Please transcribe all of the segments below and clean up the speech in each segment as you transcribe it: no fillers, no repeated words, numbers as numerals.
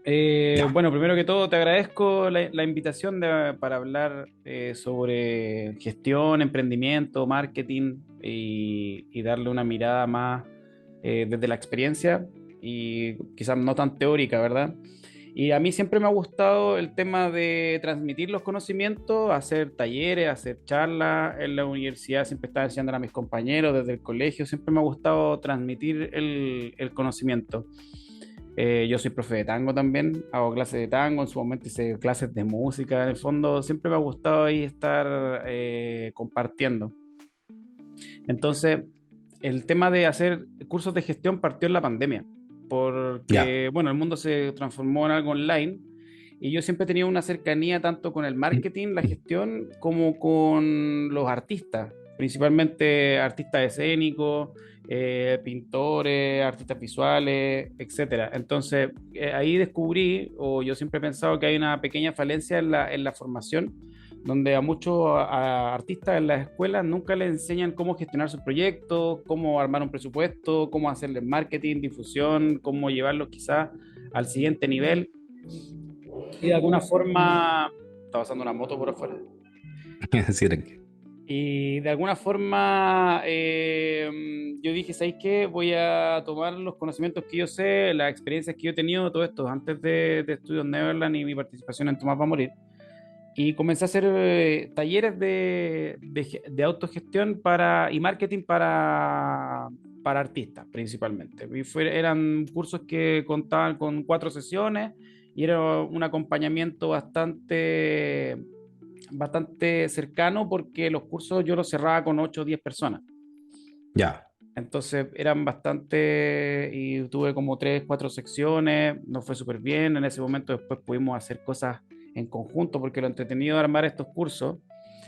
Ya. Bueno, primero que todo, te agradezco la invitación para hablar sobre gestión, emprendimiento, marketing y darle una mirada más desde la experiencia y quizás no tan teórica, ¿verdad? Y a mí siempre me ha gustado el tema de transmitir los conocimientos, hacer talleres, hacer charlas. En la universidad siempre estaba enseñando a mis compañeros desde el colegio, siempre me ha gustado transmitir el conocimiento. Yo soy profe de tango también, hago clases de tango, en su momento hice clases de música, en el fondo siempre me ha gustado ahí estar compartiendo. Entonces, el tema de hacer cursos de gestión partió en la pandemia, Ya. porque, bueno, el mundo se transformó en algo online y yo siempre he tenido una cercanía tanto con el marketing, la gestión, como con los artistas, principalmente artistas escénicos, pintores, artistas visuales, etcétera. Entonces, ahí descubrí, o yo siempre he pensado que hay una pequeña falencia en la formación donde a muchos artistas en las escuelas nunca les enseñan cómo gestionar sus proyectos, cómo armar un presupuesto, cómo hacerle marketing, difusión, cómo llevarlos quizás al siguiente nivel. Y de alguna forma, está pasando una moto por afuera. Sí, tranquilo. Y de alguna forma yo dije, ¿sabéis qué? Voy a tomar los conocimientos que yo sé, las experiencias que yo he tenido, todo esto antes de Estudios Neverland y mi participación en Tomás va a morir. Y comencé a hacer talleres de autogestión y marketing para artistas, principalmente. Eran cursos que contaban con 4 sesiones y era un acompañamiento bastante cercano porque los cursos yo los cerraba con 8 o 10 personas. Ya. Entonces eran bastante, y tuve como 3, 4 secciones, nos fue súper bien. En ese momento después pudimos hacer cosas en conjunto, porque lo entretenido de armar estos cursos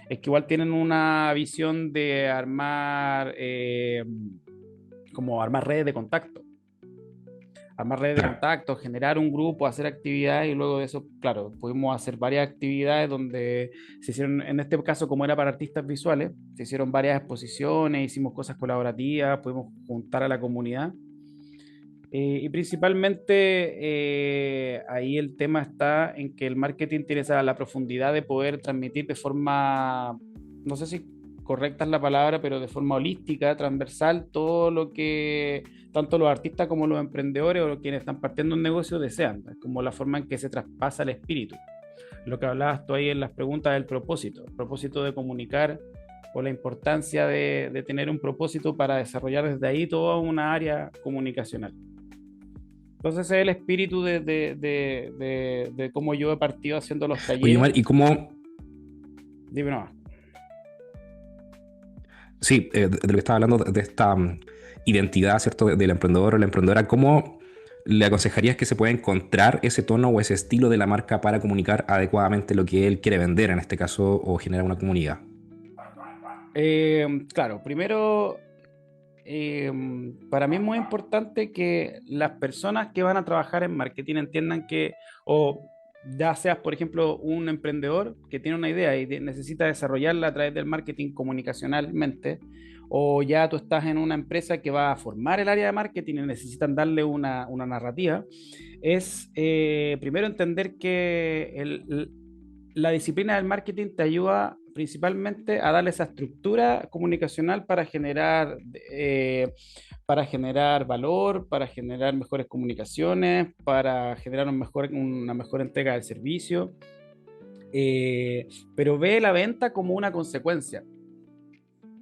es que igual tienen una visión de armar, como armar redes de contacto. Armar redes de Claro. contacto, generar un grupo, hacer actividades y luego de eso, claro, pudimos hacer varias actividades donde se hicieron, en este caso como era para artistas visuales, se hicieron varias exposiciones, hicimos cosas colaborativas, pudimos juntar a la comunidad. Y principalmente ahí el tema está en que el marketing tiene la profundidad de poder transmitir de forma, no sé si correcta es la palabra, pero de forma holística, transversal, todo lo que tanto los artistas como los emprendedores o quienes están partiendo un negocio desean. Es como la forma en que se traspasa el espíritu. Lo que hablabas tú ahí en las preguntas del propósito, el propósito de comunicar o la importancia de tener un propósito para desarrollar desde ahí toda una área comunicacional. Entonces ese es el espíritu de cómo yo he partido haciendo los Oye, talleres. Omar, ¿y cómo? Dime nomás. Sí, de lo que estaba hablando, de esta identidad, ¿cierto? Del emprendedor o la emprendedora, ¿cómo le aconsejarías que se pueda encontrar ese tono o ese estilo de la marca para comunicar adecuadamente lo que él quiere vender, en este caso, o generar una comunidad? Claro, primero, para mí es muy importante que las personas que van a trabajar en marketing entiendan que, o ya seas, por ejemplo, un emprendedor que tiene una idea y necesita desarrollarla a través del marketing comunicacionalmente, o ya tú estás en una empresa que va a formar el área de marketing y necesitan darle una narrativa, es primero entender que la disciplina del marketing te ayuda principalmente a darle esa estructura comunicacional para generar valor, para generar mejores comunicaciones, para generar una mejor entrega del servicio, eh, pero ve la venta como una consecuencia.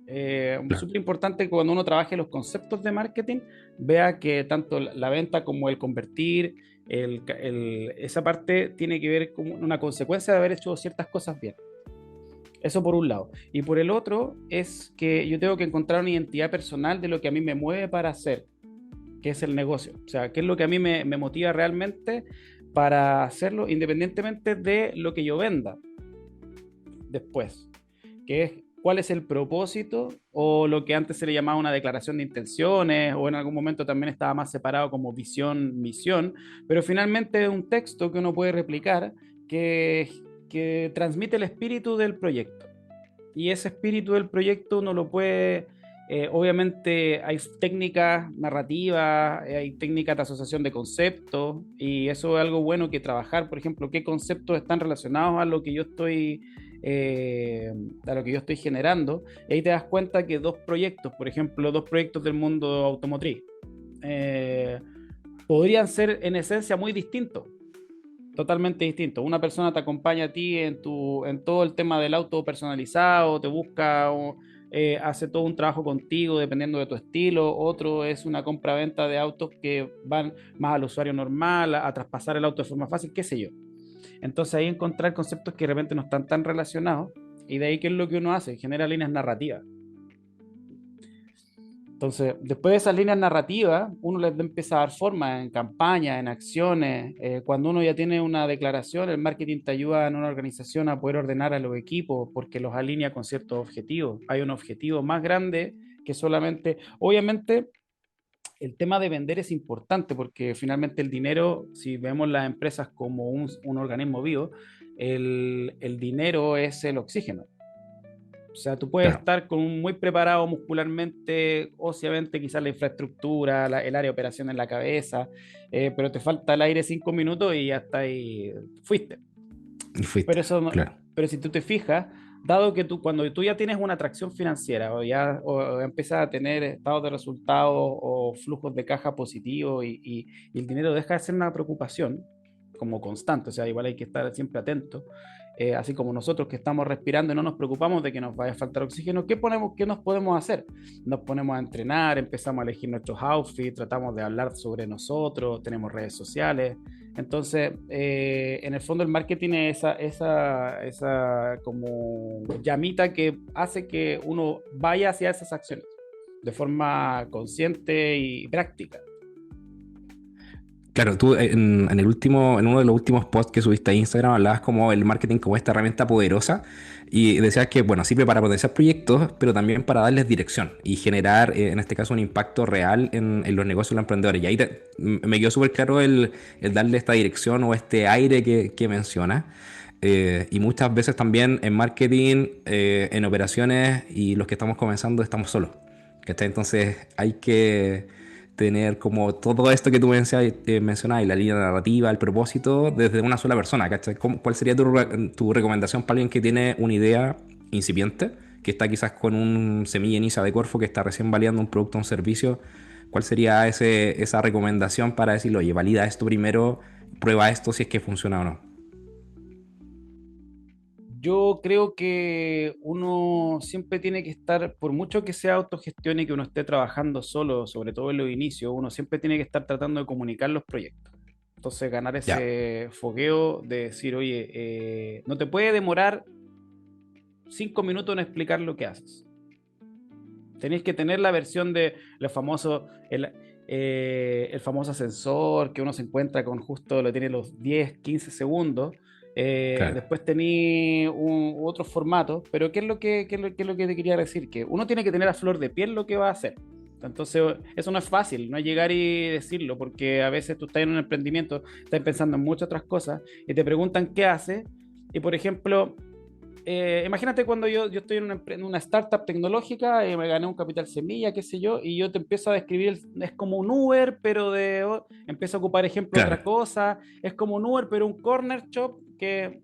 Claro. Súper importante que cuando uno trabaje los conceptos de marketing, vea que tanto la venta como el convertir, esa parte tiene que ver con una consecuencia de haber hecho ciertas cosas bien. Eso por un lado. Y por el otro es que yo tengo que encontrar una identidad personal de lo que a mí me mueve para hacer, que es el negocio. O sea, qué es lo que a mí me motiva realmente para hacerlo, independientemente de lo que yo venda después, que es cuál es el propósito o lo que antes se le llamaba una declaración de intenciones o en algún momento también estaba más separado como visión, misión, pero finalmente es un texto que uno puede replicar que transmite el espíritu del proyecto. Y ese espíritu del proyecto uno lo puede Obviamente hay técnicas narrativas, hay técnicas de asociación de conceptos, y eso es algo bueno que trabajar, por ejemplo, qué conceptos están relacionados a lo que yo estoy, eh, a lo que yo estoy generando. Y ahí te das cuenta que dos proyectos, por ejemplo, dos proyectos del mundo automotriz, eh, podrían ser en esencia muy distintos, totalmente distintos. Una persona te acompaña a ti en todo el tema del auto personalizado, te busca, hace todo un trabajo contigo dependiendo de tu estilo. Otro es una compra-venta de autos que van más al usuario normal, a traspasar el auto de forma fácil, qué sé yo. Entonces ahí encontrar conceptos que de repente no están tan relacionados, y de ahí qué es lo que uno hace, genera líneas narrativas. Entonces, después de esas líneas narrativas, uno les empieza a dar forma en campañas, en acciones. Cuando uno ya tiene una declaración, el marketing te ayuda en una organización a poder ordenar a los equipos porque los alinea con ciertos objetivos. Hay un objetivo más grande que solamente, obviamente, el tema de vender es importante porque finalmente el dinero, si vemos las empresas como un organismo vivo, el dinero es el oxígeno. O sea, tú puedes Claro. estar muy preparado muscularmente, óseamente, quizás la infraestructura, el área de operación en la cabeza, pero te falta el aire 5 minutos y ya está ahí, fuiste. Y fuiste, Pero eso claro. pero si tú te fijas, dado que tú, cuando tú ya tienes una atracción financiera o empiezas a tener estados de resultados o flujos de caja positivos, y el dinero deja de ser una preocupación como constante, o sea, igual hay que estar siempre atento. Así como nosotros que estamos respirando y no nos preocupamos de que nos vaya a faltar oxígeno, ¿qué nos podemos hacer? Nos ponemos a entrenar, empezamos a elegir nuestros outfits, tratamos de hablar sobre nosotros, tenemos redes sociales. Entonces, en el fondo el marketing es esa como llamita que hace que uno vaya hacia esas acciones de forma consciente y práctica. Claro, tú en el último, en uno de los últimos posts que subiste a Instagram hablabas como el marketing como esta herramienta poderosa y decías que, bueno, sirve para potenciar proyectos, pero también para darles dirección y generar, en este caso, un impacto real en los negocios de los emprendedores. Y ahí me quedó súper claro el darle esta dirección o este aire que mencionas. Y muchas veces también en marketing, en operaciones y los que estamos comenzando estamos solos. ¿Cachai? Entonces hay que tener como todo esto que tú mencionabas, y la línea narrativa, el propósito, desde una sola persona, ¿cachai? ¿Cuál sería tu recomendación para alguien que tiene una idea incipiente, que está quizás con un semilla en ISA de Corfo, que está recién validando un producto o un servicio? ¿Cuál sería esa recomendación para decirle, oye, valida esto primero, prueba esto si es que funciona o no? Yo creo que uno siempre tiene que estar, por mucho que sea autogestión y que uno esté trabajando solo, sobre todo en los inicios, uno siempre tiene que estar tratando de comunicar los proyectos. Entonces, ganar Ya, ese fogueo de decir, oye, no te puede demorar 5 minutos en explicar lo que haces. Tenéis que tener la versión de los famosos, el famoso ascensor que uno se encuentra con justo, lo tiene los 10 15 segundos. claro. Después tení otro formato, pero qué es lo que te quería decir? Que uno tiene que tener a flor de piel lo que va a hacer. Entonces, eso no es fácil, no es llegar y decirlo, porque a veces tú estás en un emprendimiento, estás pensando en muchas otras cosas y te preguntan qué hace. Y por ejemplo, imagínate cuando yo estoy en una startup tecnológica, me gané un capital semilla, qué sé yo, y yo te empiezo a describir, es como un Uber, pero empiezo a ocupar ejemplo de Claro, otra cosa, es como un Uber, pero un corner shop que...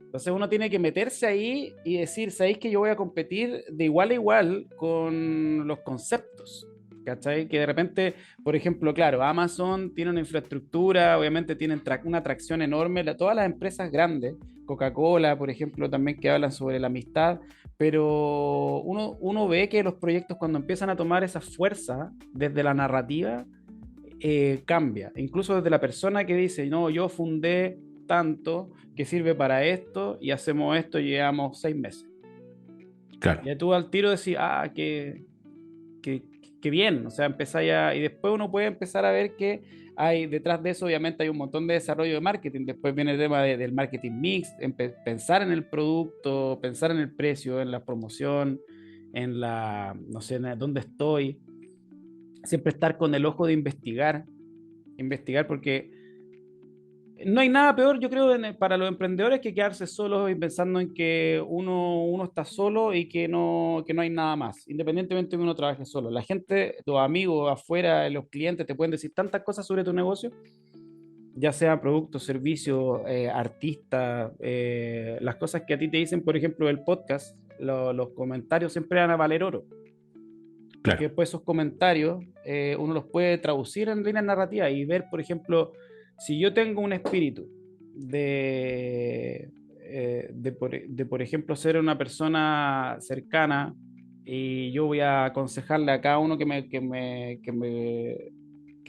Entonces uno tiene que meterse ahí y decir, ¿sabéis que yo voy a competir de igual a igual con los conceptos? ¿Cachai? Que de repente, por ejemplo, claro, Amazon tiene una infraestructura, obviamente tienen una atracción enorme, todas las empresas grandes, Coca-Cola, por ejemplo, también que hablan sobre la amistad, pero uno ve que los proyectos cuando empiezan a tomar esa fuerza desde la narrativa, cambia. Incluso desde la persona que dice, no, yo fundé tanto que sirve para esto y hacemos esto y llevamos 6 meses. claro. Y tú al tiro decís, qué, qué bien, o sea, empezáis y después uno puede empezar a ver que hay detrás de eso, obviamente hay un montón de desarrollo de marketing, después viene el tema del marketing mix, pensar en el producto, pensar en el precio, en la promoción, no sé, en dónde estoy, siempre estar con el ojo de investigar porque No hay nada peor, yo creo, para los emprendedores que quedarse solos y pensando en que uno está solo y que no hay nada más, independientemente de que uno trabaje solo. La gente, tus amigos afuera, los clientes te pueden decir tantas cosas sobre tu negocio, ya sea productos, servicios, artistas, las cosas que a ti te dicen, por ejemplo, el podcast, los comentarios siempre van a valer oro, porque Claro, después esos comentarios uno los puede traducir en líneas narrativas y ver, por ejemplo, si yo tengo un espíritu por ejemplo, ser una persona cercana y yo voy a aconsejarle a cada uno que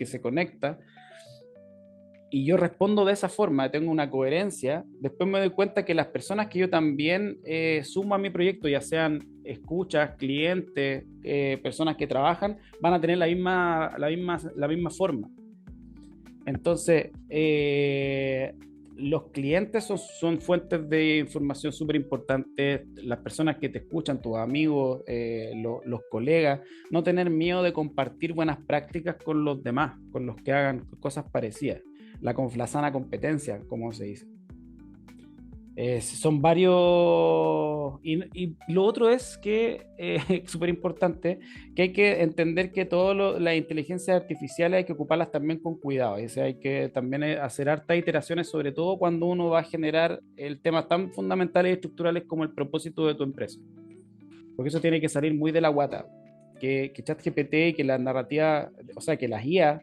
se conecta, y yo respondo de esa forma, tengo una coherencia, después me doy cuenta que las personas que yo también sumo a mi proyecto, ya sean escuchas, clientes, personas que trabajan, van a tener la misma forma. Entonces, los clientes son fuentes de información súper importantes, las personas que te escuchan, tus amigos, los colegas, no tener miedo de compartir buenas prácticas con los demás, con los que hagan cosas parecidas. La sana competencia, como se dice. Son varios. Y lo otro es que, es súper importante, que hay que entender que todas las inteligencias artificiales hay que ocuparlas también con cuidado. O sea, hay que también hacer hartas iteraciones, sobre todo cuando uno va a generar el temas tan fundamentales y estructurales como el propósito de tu empresa. Porque eso tiene que salir muy de la guata. Que ChatGPT y que las narrativas, o sea, que las IA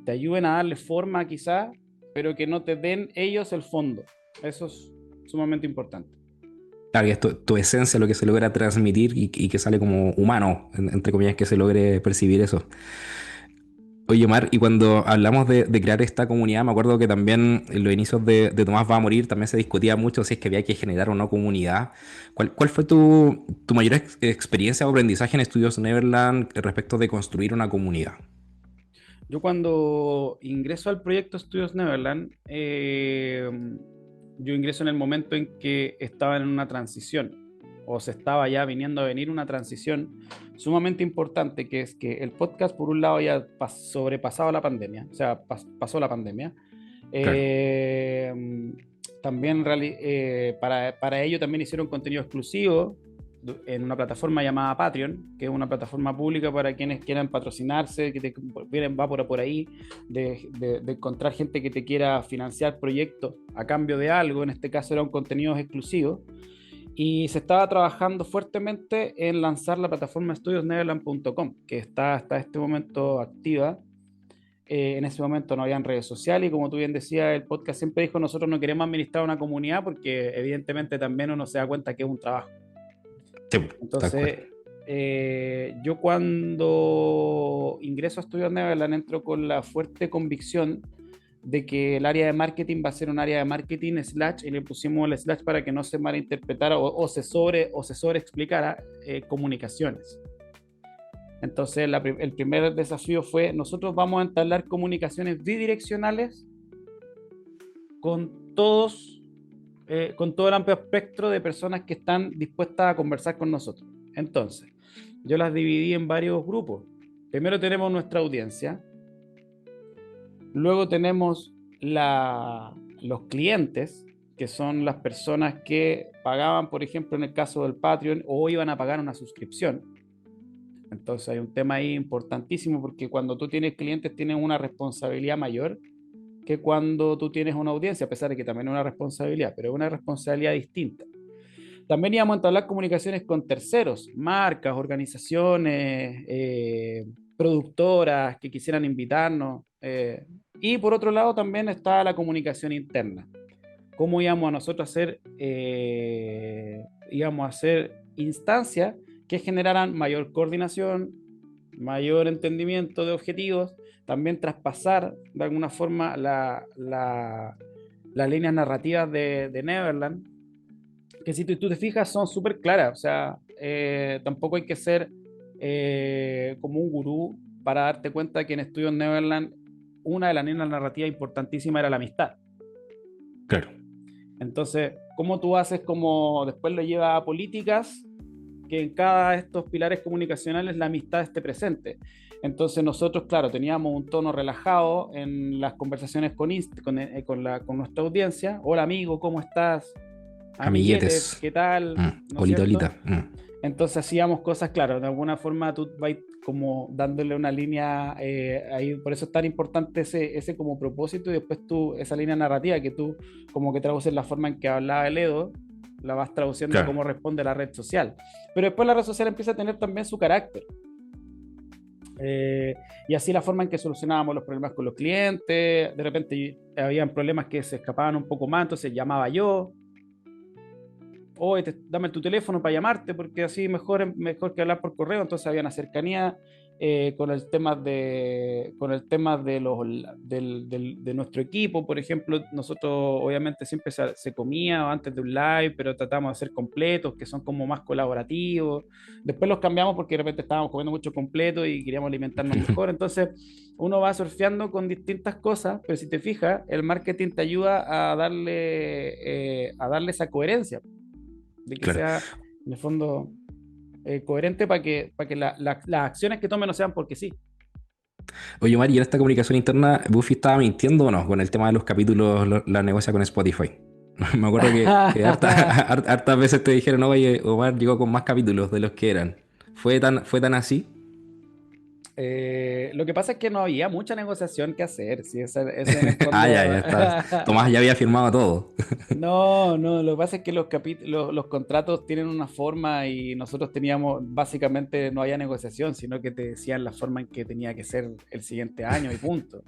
te ayuden a darle forma quizás, pero que no te den ellos el fondo. Eso es sumamente importante. claro, que es tu esencia lo que se logra transmitir y que sale como humano, entre comillas, que se logre percibir eso. Oye, Omar, y cuando hablamos de crear esta comunidad, me acuerdo que también en los inicios de Tomás va a morir también se discutía mucho si es que había que generar o no comunidad. ¿Cuál fue tu mayor experiencia o aprendizaje en Estudios Neverland respecto de construir una comunidad? Yo cuando ingreso al proyecto Estudios Neverland, yo ingreso en el momento en que estaba en una transición, o se estaba ya viniendo a venir una transición sumamente importante, que es que el podcast, por un lado, ya sobrepasaba la pandemia, o sea, pasó la pandemia. Claro, Eh, También para ello también hicieron contenido exclusivo en una plataforma llamada Patreon, que es una plataforma pública para quienes quieran patrocinarse, va por ahí, de encontrar gente que te quiera financiar proyectos a cambio de algo, en este caso era un contenido exclusivo, y se estaba trabajando fuertemente en lanzar la plataforma estudiosneverland.com, que está hasta este momento activa. En ese momento no habían redes sociales y como tú bien decías, el podcast siempre dijo, nosotros no queremos administrar una comunidad porque evidentemente también uno se da cuenta que es un trabajo. sí, tal cual. Entonces, yo cuando ingreso a Estudios Neverland entro con la fuerte convicción de que el área de marketing va a ser un área de marketing slash, y le pusimos el slash para que no se malinterpretara o se sobre explicara comunicaciones. Entonces, el primer desafío fue, nosotros vamos a entablar comunicaciones bidireccionales con con todo el amplio espectro de personas que están dispuestas a conversar con nosotros. Entonces, yo las dividí en varios grupos. Primero tenemos nuestra audiencia, luego tenemos los clientes, que son las personas que pagaban, por ejemplo, en el caso del Patreon, o iban a pagar una suscripción. Entonces hay un tema ahí importantísimo porque cuando tú tienes clientes tienes una responsabilidad mayor que cuando tú tienes una audiencia, a pesar de que también es una responsabilidad, pero es una responsabilidad distinta. También íbamos a entablar comunicaciones con terceros, marcas, organizaciones, productoras que quisieran invitarnos. Y por otro lado también está la comunicación interna. ¿Cómo íbamos a hacer instancias que generaran mayor coordinación, mayor entendimiento de objetivos, también traspasar de alguna forma las líneas narrativas de Neverland, que si tú te fijas son súper claras, o sea, tampoco hay que ser como un gurú para darte cuenta que en Estudios Neverland una de las líneas narrativas importantísimas era la amistad. Claro. Entonces, ¿cómo tú haces como después lo lleva a políticas que en cada de estos pilares comunicacionales la amistad esté presente? Entonces nosotros, claro, teníamos un tono relajado en las conversaciones con nuestra audiencia. Hola amigo, ¿cómo estás? Amiguetes, Amiguetes. ¿qué tal? ¿No es Olita, cierto? olita. Entonces hacíamos cosas, claro, de alguna forma tú vas como dándole una línea, ahí, por eso es tan importante ese como propósito y después tú, esa línea narrativa que tú como que traduces la forma en que hablaba el Edo, la vas traduciendo a Claro. cómo responde la red social. Pero después la red social empieza a tener también su carácter. Eh, y así la forma en que solucionábamos los problemas con los clientes, de repente habían problemas que se escapaban un poco más, entonces llamaba yo, oye, dame tu teléfono para llamarte, porque así mejor que hablar por correo. Entonces había una cercanía con el tema de nuestro equipo. Por ejemplo, nosotros obviamente siempre se comía antes de un live, pero tratamos de hacer completos, que son como más colaborativos. Después los cambiamos porque de repente estábamos comiendo mucho completo y queríamos alimentarnos mejor. Entonces uno va surfeando con distintas cosas, pero si te fijas, el marketing te ayuda a darle esa coherencia de que Claro. sea, en el fondo, coherente para que las acciones que tome no sean porque sí. Oye, Mari, ¿y en esta comunicación interna, Buffy estaba mintiendo o no con el tema de los capítulos, la negocia con Spotify? Me acuerdo que hartas veces te dijeron, oye, Omar llegó con más capítulos de los que eran. Fue tan así? Lo que pasa es que no había mucha negociación que hacer, sí, ese en el Ah, fondo. ya está. Tomás ya había firmado todo. No, no, lo que pasa es que los contratos tienen una forma y nosotros teníamos, básicamente no había negociación, sino que te decían la forma en que tenía que ser el siguiente año y punto.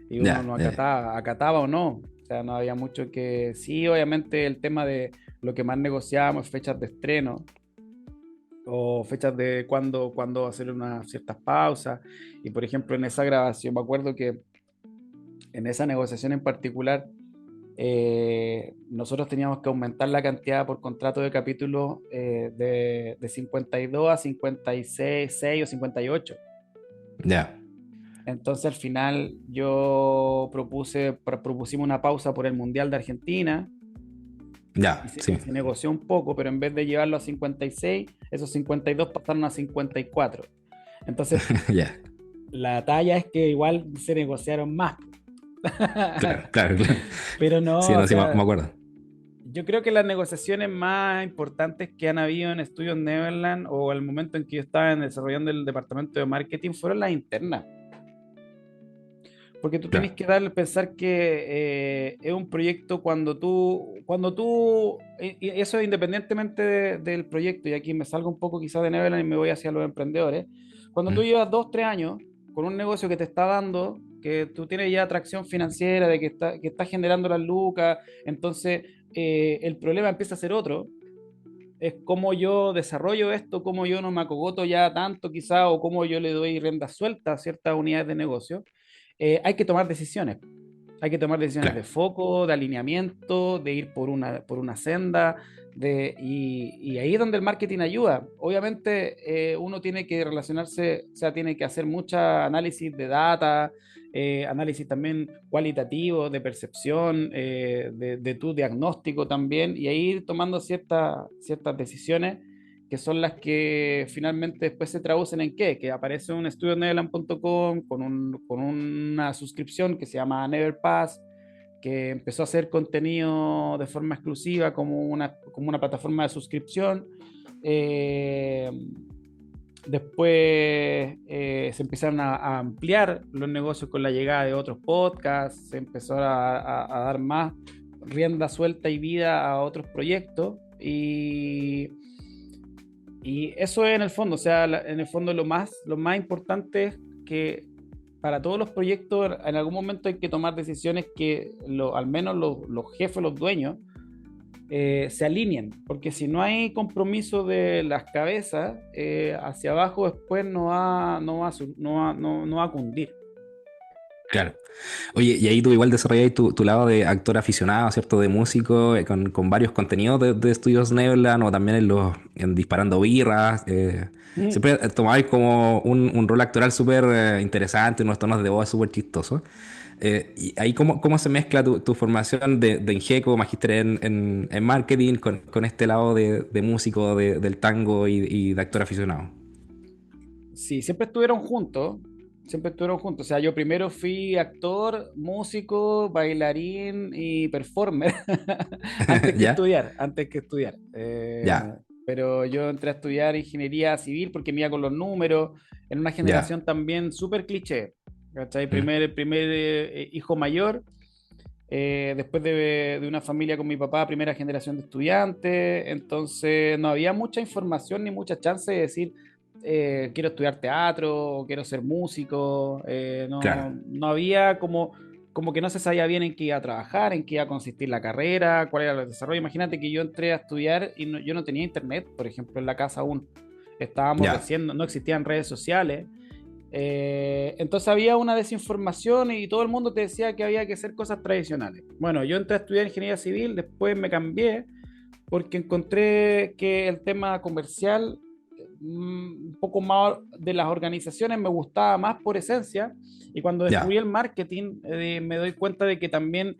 Y uno Ya, no ya. acataba o no. O sea, no había mucho que... Sí, obviamente el tema de lo que más negociábamos es fechas de estreno o fechas de cuándo hacer unas ciertas pausas. Y por ejemplo, en esa grabación, me acuerdo que en esa negociación en particular, nosotros teníamos que aumentar la cantidad por contrato de capítulos de 52 a 56 6 o 58. Ya, Entonces al final yo propusimos una pausa por el Mundial de Argentina ya, y se, sí. y se negoció un poco, pero en vez de llevarlo a 56, esos 52 pasaron a 54. Entonces Ya. la talla es que igual se negociaron más. Claro, claro, claro. Pero no, Sí, o no, sí, me sea, acuerdo. yo creo que las negociaciones más importantes que han habido en Estudios Neverland o al momento en que yo estaba desarrollando el departamento de marketing fueron las internas. Porque tú tienes Claro, que pensar que es un proyecto y eso independientemente del proyecto, y aquí me salgo un poco quizás de Neverland y me voy hacia los emprendedores, cuando tú ¿Mm? llevas 2, 3 años con un negocio que te está dando, que tú tienes ya atracción financiera, de que está generando las lucas, entonces el problema empieza a ser otro, es cómo yo desarrollo esto, cómo yo no me acogoto ya tanto quizá, o cómo yo le doy rienda suelta a ciertas unidades de negocio. Hay que tomar decisiones. Hay que tomar decisiones de Claro, foco, de alineamiento, de ir por una senda, y ahí es donde el marketing ayuda. Obviamente uno tiene que relacionarse, o sea, tiene que hacer mucha análisis de data, análisis también cualitativo, de percepción, de tu diagnóstico también, y ahí ir tomando ciertas decisiones que son las que finalmente después se traducen en qué, que aparece un estudio en Neverland.com con una suscripción que se llama Neverpass, que empezó a hacer contenido de forma exclusiva como una plataforma de suscripción. Eh, Después se empezaron a ampliar los negocios con la llegada de otros podcasts, se empezó a dar más rienda suelta y vida a otros proyectos. Y eso es en el fondo, o sea, en el fondo lo más importante es que para todos los proyectos en algún momento hay que tomar decisiones que al menos los jefes, los dueños, se alineen, porque si no hay compromiso de las cabezas, hacia abajo después no va a cundir. claro. Oye, y ahí tú igual desarrolláis tu lado de actor aficionado, ¿cierto? De músico, con varios contenidos de Estudios Neverland o también en Disparando Birras. Mm. Siempre tomabais como un rol actoral súper interesante, unos tonos de voz súper chistosos. Y ahí, ¿cómo se mezcla tu formación de Ingeco, magíster en marketing, con este lado de músico, del tango y de actor aficionado? Sí, siempre estuvieron juntos. siempre estuvieron juntos. O sea, yo primero fui actor, músico, bailarín y performer ¿Ya? antes que estudiar. Ya, Pero yo entré a estudiar ingeniería civil porque me iba con los números, en una ya. generación también súper cliché. ¿Cachai? Mm, Primer hijo mayor, después de una familia con mi papá, primera generación de estudiantes, entonces no había mucha información ni mucha chance de decir, quiero estudiar teatro o quiero ser músico, claro, no había como que no se sabía bien en qué iba a trabajar, en qué iba a consistir la carrera, cuál era el desarrollo. Imagínate que yo entré a estudiar y yo no tenía internet, por ejemplo, en la casa aún. Estábamos ya, recién, no existían redes sociales. Entonces había una desinformación y todo el mundo te decía que había que hacer cosas tradicionales. Bueno, yo entré a estudiar ingeniería civil, después me cambié porque encontré que el tema comercial, un poco más de las organizaciones, me gustaba más por esencia. Y cuando descubrí ya. el marketing, me doy cuenta de que también,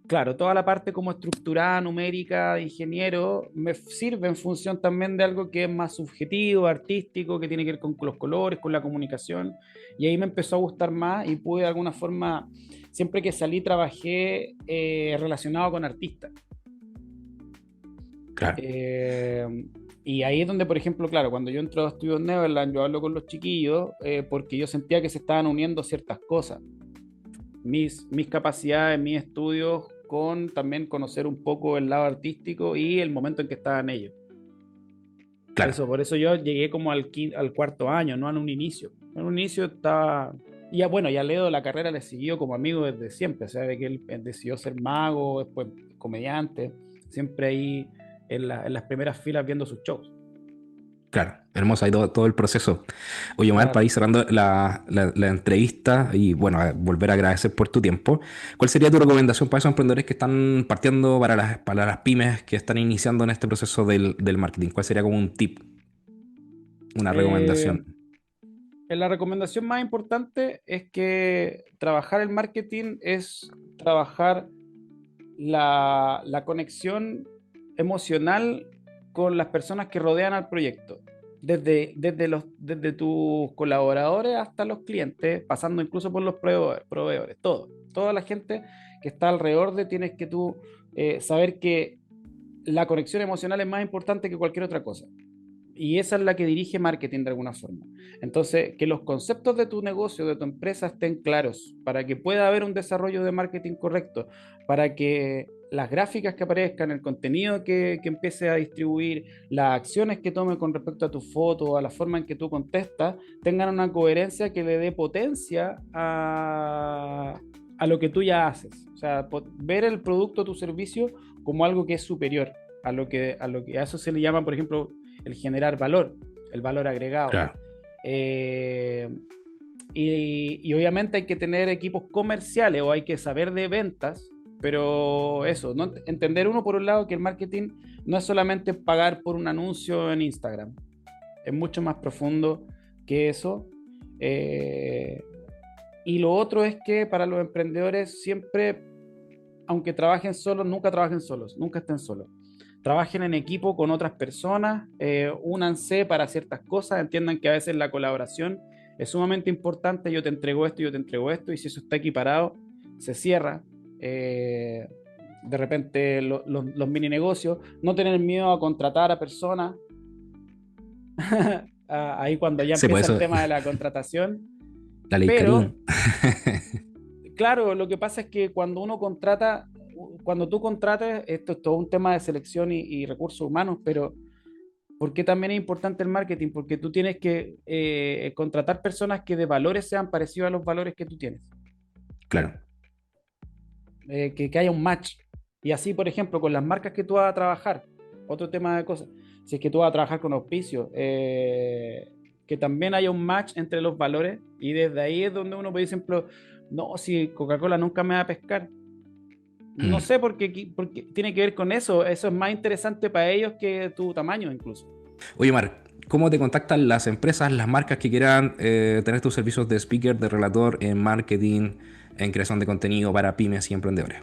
claro, toda la parte como estructurada, numérica, de ingeniero, me sirve en función también de algo que es más subjetivo, artístico, que tiene que ver con los colores, con la comunicación. Y ahí me empezó a gustar más y pude de alguna forma, siempre que salí, trabajé relacionado con artistas. Claro. Eh, y ahí es donde, por ejemplo, claro, cuando yo entro a Estudios Neverland, yo hablo con los chiquillos porque yo sentía que se estaban uniendo ciertas cosas, mis capacidades, mis estudios, con también conocer un poco el lado artístico y el momento en que estaban ellos. Claro. Por eso yo llegué como al cuarto año, no en un inicio. En un inicio estaba... Y ya, bueno, ya Leo la carrera le siguió como amigo desde siempre, o sea, de que él decidió ser mago, después comediante, siempre ahí en las primeras filas viendo sus shows. Claro, hermoso ahí todo el proceso. Oye, Omar, para Claro. ir cerrando la entrevista y bueno, volver a agradecer por tu tiempo, ¿cuál sería tu recomendación para esos emprendedores que están partiendo para las pymes que están iniciando en este proceso del marketing? ¿Cuál sería como un tip, una Eh, recomendación? la recomendación más importante es que trabajar el marketing es trabajar la conexión emocional con las personas que rodean al proyecto, desde tus colaboradores hasta los clientes, pasando incluso por los proveedores, toda la gente que está alrededor de tienes que tú saber que la conexión emocional es más importante que cualquier otra cosa. Y esa es la que dirige marketing de alguna forma. Entonces, que los conceptos de tu negocio, de tu empresa estén claros, para que pueda haber un desarrollo de marketing correcto, para que las gráficas que aparezcan, el contenido que empiece a distribuir, las acciones que tome con respecto a tu foto, a la forma en que tú contestas, tengan una coherencia que le dé potencia a lo que tú ya haces. O sea, ver el producto o tu servicio como algo que es superior a eso se le llama, por ejemplo, el generar valor, el valor agregado. Claro. Eh, y obviamente hay que tener equipos comerciales o hay que saber de ventas, pero eso, ¿no? Entender uno por un lado que el marketing no es solamente pagar por un anuncio en Instagram, es mucho más profundo que eso. Eh, y lo otro es que para los emprendedores siempre, aunque trabajen solos, nunca trabajen solos, nunca estén solos. Trabajen en equipo con otras personas, únanse para ciertas cosas, entiendan que a veces la colaboración es sumamente importante, yo te entrego esto, yo te entrego esto, y si eso está equiparado, se cierra. Eh, de repente los mini negocios, no tener miedo a contratar a personas, ahí cuando ya Sí, pues empieza el eso, tema de la contratación, la ley pero Karim. claro, lo que pasa es que cuando uno contrata, cuando tú contrates, esto es todo un tema de selección y recursos humanos, pero ¿por qué también es importante el marketing? Porque tú tienes que contratar personas que de valores sean parecidos a los valores que tú tienes, Claro. que haya un match. Y así, por ejemplo, con las marcas que tú vas a trabajar, otro tema de cosas, si es que tú vas a trabajar con auspicio, que también haya un match entre los valores y desde ahí es donde uno puede, por ejemplo, no, si Coca-Cola nunca me va a pescar. No Mm. sé por qué tiene que ver con eso. Eso es más interesante para ellos que tu tamaño incluso. Oye, Omar, ¿cómo te contactan las empresas, las marcas que quieran tener tus servicios de speaker, de relator en marketing, en creación de contenido para pymes y emprendedores?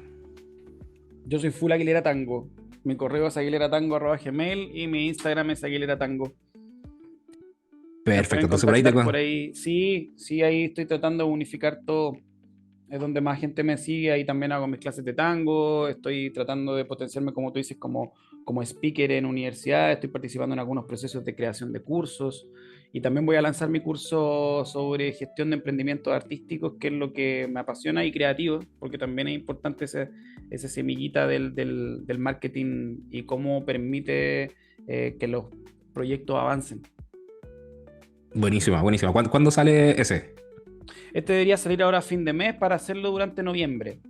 Yo soy full Aguilera Tango. Mi correo es aguileratango@gmail y mi Instagram es Aguilera Tango. Me Perfecto, pueden entonces por ahí te... contactar por ahí. Sí, sí, ahí estoy tratando de unificar todo. Es donde más gente me sigue. Ahí también hago mis clases de tango. Estoy tratando de potenciarme, como tú dices, como speaker en universidades. Estoy participando en algunos procesos de creación de cursos. Y también voy a lanzar mi curso sobre gestión de emprendimientos artísticos, que es lo que me apasiona y creativo, porque también es importante esa semillita del marketing y cómo permite que los proyectos avancen. Buenísima, buenísima. ¿Cuándo sale ese? Este debería salir ahora a fin de mes para hacerlo durante noviembre.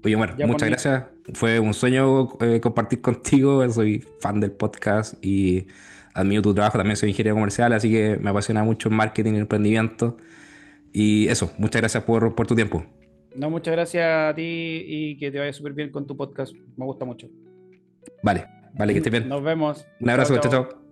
Oye, bueno, Ya por muchas mi... gracias. Fue un sueño compartir contigo. Soy fan del podcast y admiro tu trabajo. También soy ingeniero comercial, así que me apasiona mucho el marketing y el emprendimiento. Y eso, muchas gracias por tu tiempo. No, muchas gracias a ti y que te vaya súper bien con tu podcast. Me gusta mucho. Vale, vale, que estés bien. Nos vemos. Un Chao, abrazo, chao, chao. chao.